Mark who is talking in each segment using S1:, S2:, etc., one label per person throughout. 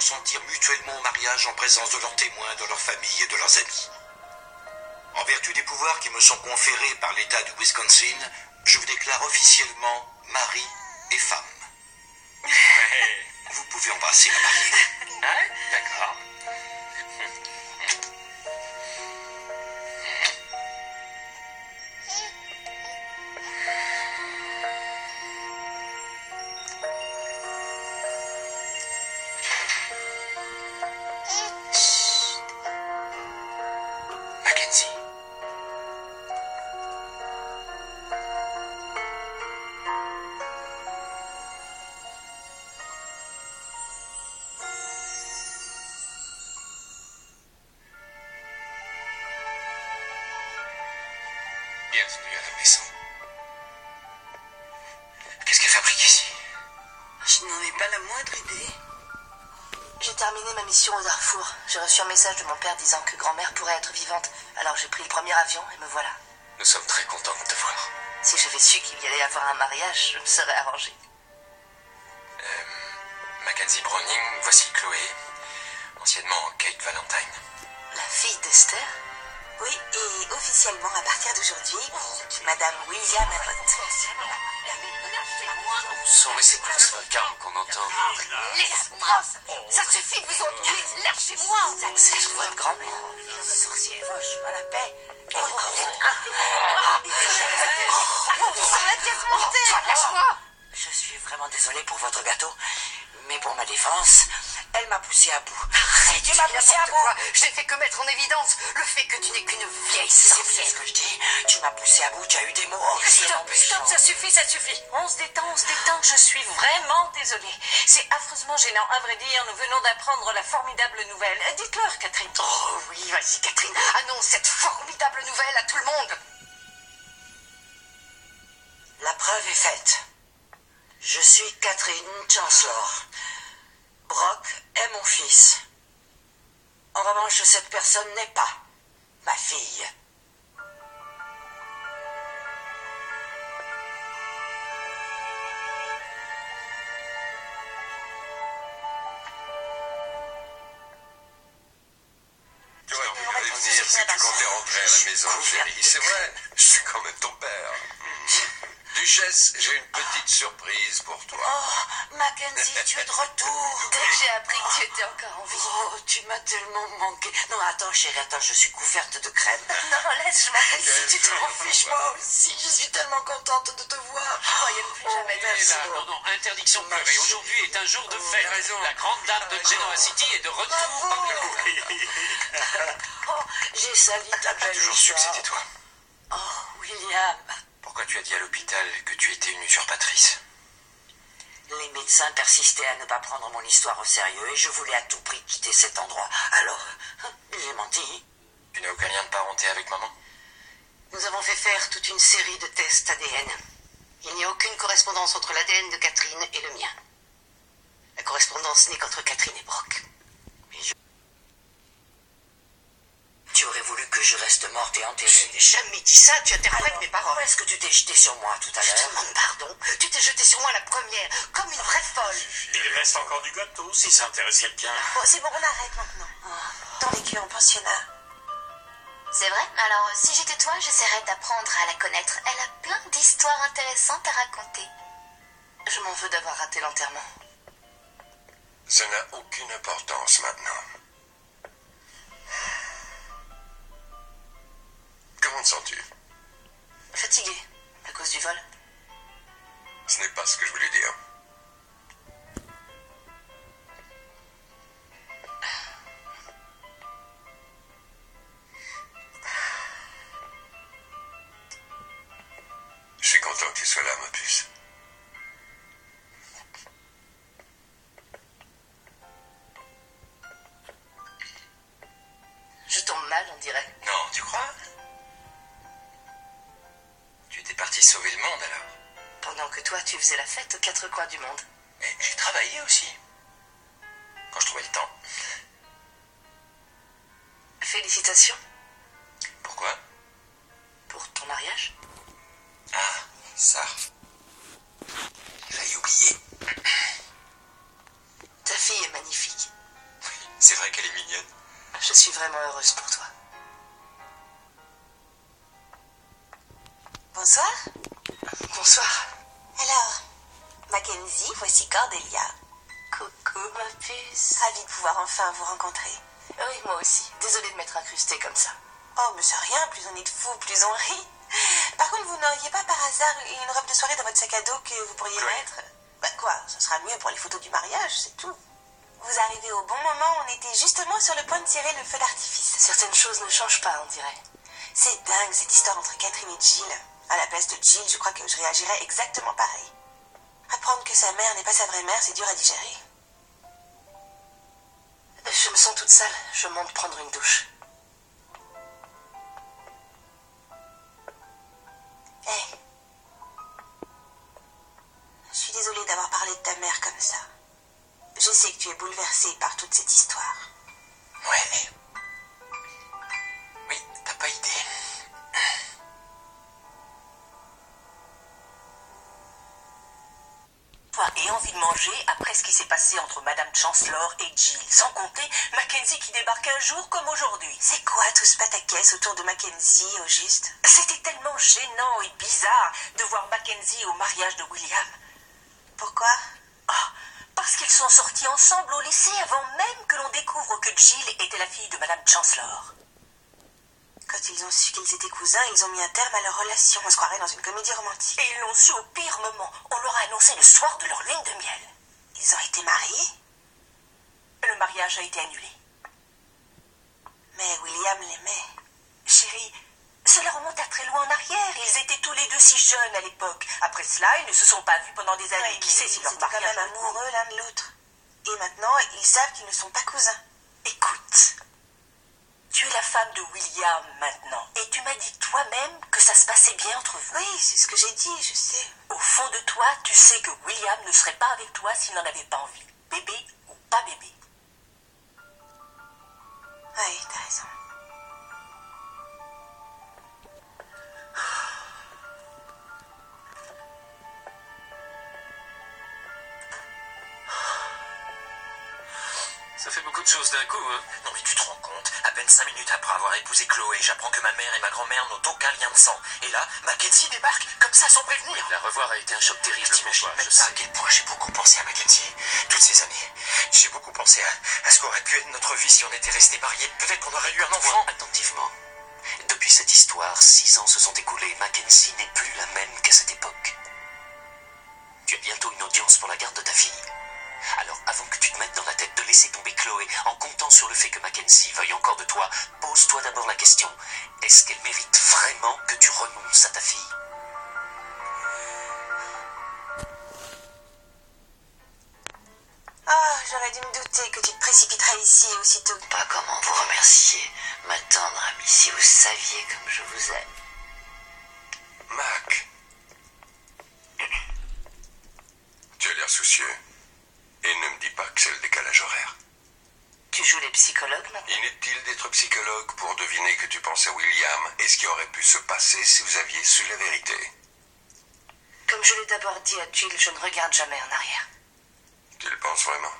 S1: consentir mutuellement au mariage en présence de leurs témoins, de leurs familles et de leurs amis. En vertu des pouvoirs qui me sont conférés par l'État du Wisconsin, je vous déclare officiellement mari et femme. Vous pouvez embrasser la mariée.
S2: Ah, d'accord. Mackenzie. Bienvenue à la maison. Qu'est-ce qu'elle fabrique ici?
S3: Je n'en ai pas la moindre idée. J'ai terminé ma mission au Darfour. J'ai reçu un message de mon père disant que grand-mère pourrait être vivante. Alors j'ai pris le premier avion et me voilà.
S2: Nous sommes très contents de te voir.
S3: Si j'avais su qu'il y allait avoir un mariage, je me serais arrangée.
S2: Mackenzie Browning, voici Chloé, anciennement Kate Valentine.
S3: La fille d'Esther?
S4: Oui, et officiellement, à partir d'aujourd'hui, Madame William Abbott.
S2: Sans mais c'est quoi ce vacarme qu'on entend?
S4: Laisse-moi! Ça suffit de vous ennuyer! Lâchez-moi!
S3: C'est votre grand-mère.
S4: Sorcier, je à la paix. Lâche-moi! Je suis vraiment désolée pour votre gâteau, mais pour ma défense, elle m'a poussé à bout. Tu m'as poussé à bout!
S3: Je n'ai fait que mettre en évidence le fait que tu n'es qu'une vieille
S4: C'est
S3: sorcière.
S4: ce que je dis. Tu m'as poussé à bout, tu as eu des mots horriblement méchants.
S3: Stop, ça suffit. On se détend. Je suis vraiment désolée. C'est affreusement gênant. À vrai dire, nous venons d'apprendre la formidable nouvelle. Dites-leur, Catherine. Oh oui, vas-y, Catherine. Annonce cette formidable nouvelle à tout le monde.
S4: La preuve est faite. Je suis Catherine Chancellor. Brock est mon fils. En revanche, cette personne n'est pas ma fille.
S1: Tu aurais pu prévenir si tu comptais rentrer à la maison, chérie. C'est vrai, je suis quand même ton père. Duchesse, j'ai une petite surprise pour toi.
S4: Oh, Mackenzie, tu es de retour.
S3: Dès que j'ai appris que tu étais encore en vie.
S4: Oh, tu m'as tellement manqué. Non, attends, chérie, attends, je suis couverte de crème.
S3: Non, laisse, je m'en fous.
S4: Tu t'en fiches, moi aussi. Je suis tellement contente de te voir.
S3: Je croyais ne plus jamais
S2: Et
S4: merci.
S2: là, non, interdiction de pleurer. Aujourd'hui est un jour de fête. La grande dame de Genoa City est de retour.
S4: Oh, j'ai sali ta belle
S2: Toujours su que
S4: histoire.
S2: c'était toi.
S4: Oh, William.
S2: Pourquoi tu as dit à l'hôpital que tu étais une usurpatrice?
S4: Les médecins persistaient à ne pas prendre mon histoire au sérieux et je voulais à tout prix quitter cet endroit. Alors, j'ai menti.
S2: Tu n'as aucun lien de parenté avec maman?
S3: Nous avons fait faire toute une série de tests ADN. Il n'y a aucune correspondance entre l'ADN de Catherine et le mien. La correspondance n'est qu'entre Catherine et Brock.
S4: Tu aurais voulu que je reste morte et
S3: Je
S4: enterrée.
S3: n'ai jamais dit ça, tu interprètes
S4: Alors,
S3: mes paroles.
S4: pourquoi est-ce que tu t'es jeté sur moi tout à
S3: Je te
S4: l'heure?
S3: demande pardon. Tu t'es jeté sur moi la première, comme une vraie folle.
S5: Il reste encore du gâteau si ça intéresse quelqu'un.
S4: Bon, c'est bon, on arrête maintenant. Dans les culs en pensionnat.
S6: C'est vrai? Alors, si j'étais toi, j'essaierais d'apprendre à la connaître. Elle a plein d'histoires intéressantes à raconter.
S3: Je m'en veux d'avoir raté l'enterrement.
S1: Ça n'a aucune importance maintenant. Comment te sens-tu?
S3: Fatigué, à cause du vol.
S1: Ce n'est pas ce que je voulais dire. Je suis content que tu sois là, ma puce.
S3: Je tombe mal, on dirait.
S2: Non, tu crois? Tu étais parti sauver le monde alors?
S3: Pendant que toi, tu faisais la fête aux quatre coins du monde.
S2: Mais j'ai travaillé aussi. Quand je trouvais le temps.
S3: Félicitations
S2: Pourquoi?
S3: pour ton mariage.
S2: Ah, ça. J'avais oublié.
S3: Ta fille est magnifique.
S4: suis vraiment heureuse pour toi.
S7: Bonsoir.
S4: Bonsoir.
S7: Alors, Mackenzie, voici Cordelia.
S3: Coucou, ma puce.
S7: Ravie de pouvoir enfin vous rencontrer.
S3: Oui, moi aussi. Désolée de m'être incrustée comme ça.
S7: Oh, mais c'est rien, plus on est de fous, plus on rit. Par contre, vous n'auriez pas par hasard une robe de soirée dans votre sac à dos que vous pourriez mettre? Bah quoi, ce sera mieux pour les photos du mariage, c'est tout. Vous arrivez au bon moment, on était justement sur le point de tirer le feu d'artifice.
S3: Certaines choses ne changent pas, on dirait.
S7: C'est dingue cette histoire entre Catherine et Jill. À la place de Jill, je crois que je réagirais exactement pareil. Apprendre que sa mère n'est pas sa vraie mère, c'est dur à digérer.
S3: Je me sens toute sale. Je monte prendre une douche.
S7: Hé. Je suis désolée d'avoir parlé de ta mère comme ça. Je sais que tu es bouleversée par toute cette histoire.
S5: Ouais, mais... Oui, t'as pas idée.
S8: Et envie de manger après ce qui s'est passé entre Madame Chancellor et Jill. Sans compter Mackenzie qui débarque un jour comme aujourd'hui.
S7: C'est quoi tout ce pataquès autour de Mackenzie, au juste?
S8: C'était tellement gênant et bizarre de voir Mackenzie au mariage de William.
S7: Pourquoi?
S8: Ah, parce qu'ils sont sortis ensemble au lycée avant même que l'on découvre que Jill était la fille de Madame Chancellor.
S7: Quand ils ont su qu'ils étaient cousins, ils ont mis un terme à leur relation. On se croirait dans une comédie romantique.
S8: Et ils l'ont su au pire moment. On leur a annoncé le soir de leur lune de miel.
S7: Ils ont été mariés?
S8: Le mariage a été annulé.
S7: Mais William l'aimait.
S8: Chérie, cela remonte à très loin en arrière. Ils étaient tous les deux si jeunes à l'époque. Après cela, ils ne se sont pas vus pendant des années.
S7: Ouais,
S8: Qui sait si leur
S7: ils étaient quand
S8: mariage...
S7: même amoureux l'un de l'autre. Et maintenant, ils savent qu'ils ne sont pas cousins.
S8: Écoute, tu es la femme de William maintenant. Et tu m'as dit toi-même que ça se passait bien entre vous.
S7: Oui, c'est ce que j'ai dit, je sais.
S8: Au fond de toi, tu sais que William ne serait pas avec toi s'il n'en avait pas envie. Bébé ou pas bébé.
S7: Oui, t'as raison.
S2: Ça fait beaucoup de choses d'un coup, hein.
S5: Non mais tu te rends compte, à peine 5 minutes après avoir épousé Chloé, j'apprends que ma mère et ma grand-mère n'ont aucun lien de sang. Et là, Mackenzie débarque, comme ça, sans prévenir.
S2: La revoir a été un choc terrible.
S5: T'imagines
S2: pour
S5: même
S2: toi,
S5: pas
S2: je
S5: à quel point j'ai beaucoup pensé à Mackenzie, toutes ces années. J'ai beaucoup pensé à ce qu'aurait pu être notre vie si on était restés mariés. Peut-être qu'on aurait eu un enfant.
S1: Attentivement. Depuis cette histoire, 6 ans se sont écoulés. Mackenzie n'est plus la même qu'à cette époque. Tu as bientôt une audience pour la garde de ta fille. Alors, avant que tu te mettes dans la tête de laisser tomber Chloé en comptant sur le fait que Mackenzie veuille encore de toi, pose-toi d'abord la question. Est-ce qu'elle mérite vraiment que tu renonces à ta fille?
S7: Ah, j'aurais dû me douter que tu te précipiterais ici aussitôt.
S4: Pas comment vous remercier, ma tendre amie, si vous saviez comme je vous aime.
S9: Mac. Tu as l'air soucieux. Et ne me dis pas que c'est le décalage horaire.
S4: Tu joues les psychologues maintenant?
S9: Inutile d'être psychologue pour deviner que tu penses à William et ce qui aurait pu se passer si vous aviez su la vérité.
S4: Comme je l'ai d'abord dit à Jill, je ne regarde jamais en arrière.
S9: Tu le penses vraiment?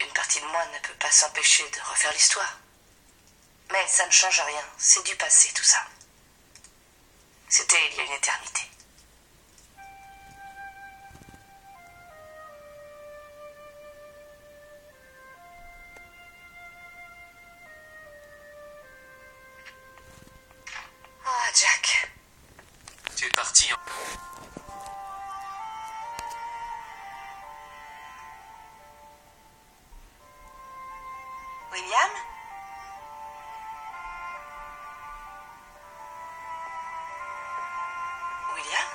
S4: Une partie de moi ne peut pas s'empêcher de refaire l'histoire. Mais ça ne change rien, c'est du passé tout ça. C'était il y a une éternité. Ah, Jack.
S2: Tu es parti en...
S7: William?
S4: William?